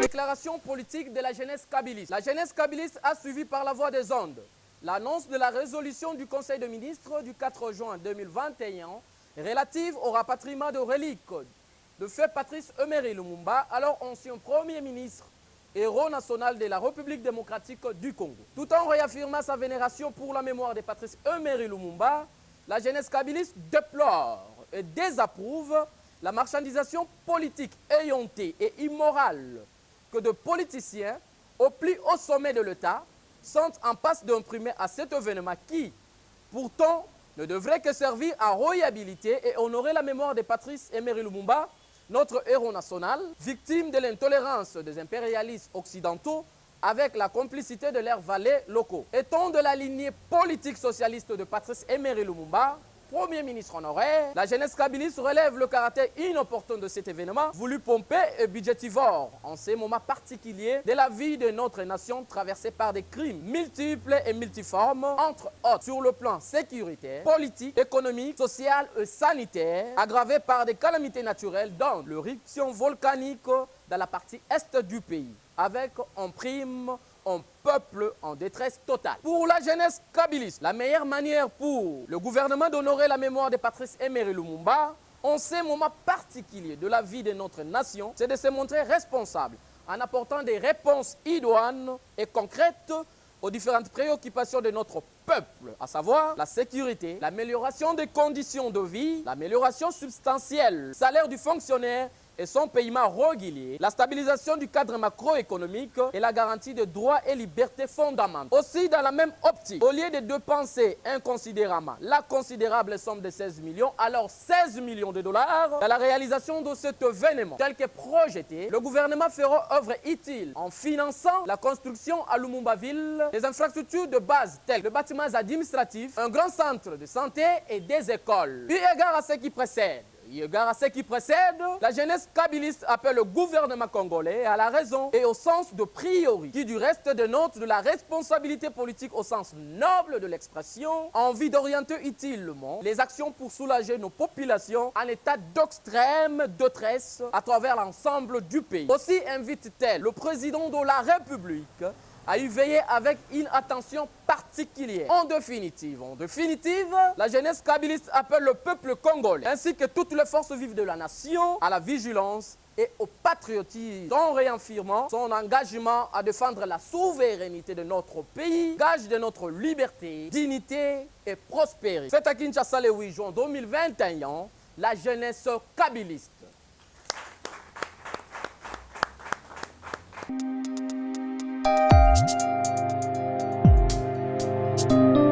Déclaration politique de la jeunesse kabiliste. La jeunesse kabiliste a suivi par la voie des ondes l'annonce de la résolution du Conseil des ministres du 4 juin 2021 relative au rapatriement de reliques de feu Patrice Emery Lumumba, alors ancien Premier ministre, héros national de la République démocratique du Congo. Tout en réaffirmant sa vénération pour la mémoire de Patrice Emery Lumumba, la jeunesse kabiliste déplore et désapprouve la marchandisation politique éhontée et immorale que de politiciens au plus haut sommet de l'État sont en passe d'imprimer à cet événement qui, pourtant, ne devrait que servir à réhabiliter et honorer la mémoire de Patrice Emery Lumumba, notre héros national, victime de l'intolérance des impérialistes occidentaux avec la complicité de leurs valets locaux. Étant de la lignée politique socialiste de Patrice Emery Lumumba, Premier ministre honoraire, la jeunesse kabiliste relève le caractère inopportun de cet événement, voulu pomper et budgétivore en ces moments particuliers de la vie de notre nation traversée par des crimes multiples et multiformes, entre autres sur le plan sécuritaire, politique, économique, social et sanitaire, aggravés par des calamités naturelles dont l'éruption volcanique dans la partie est du pays, avec en prime un peuple en détresse totale. Pour la jeunesse kabiliste, la meilleure manière pour le gouvernement d'honorer la mémoire de Patrice Emery Lumumba en ces moments particuliers de la vie de notre nation, c'est de se montrer responsable en apportant des réponses idoines et concrètes aux différentes préoccupations de notre peuple, à savoir la sécurité, l'amélioration des conditions de vie, l'amélioration substantielle, le salaire du fonctionnaire et son paiement régulier, la stabilisation du cadre macroéconomique et la garantie de droits et libertés fondamentaux. Aussi, dans la même optique, au lieu de dépenser inconsidérément la considérable somme de 16 millions, alors 16 millions de dollars, dans la réalisation de cet événement tel que projeté, le gouvernement fera œuvre utile en finançant la construction à Lumumbaville des infrastructures de base telles que des bâtiments administratifs, un grand centre de santé et des écoles. Eu égard à ce qui précède, la jeunesse kabiliste appelle le gouvernement congolais à la raison et au sens de priorité, qui du reste dénote de la responsabilité politique au sens noble de l'expression, en vue d'orienter utilement les actions pour soulager nos populations en état d'extrême détresse à travers l'ensemble du pays. Aussi invite-t-elle le président de la République à y veiller avec une attention particulière. En définitive, la jeunesse kabiliste appelle le peuple congolais, ainsi que toutes les forces vives de la nation, à la vigilance et au patriotisme, en réaffirmant son engagement à défendre la souveraineté de notre pays, gage de notre liberté, dignité et prospérité. Fête à Kinshasa le 8 juin 2021, la jeunesse kabiliste. Thank you.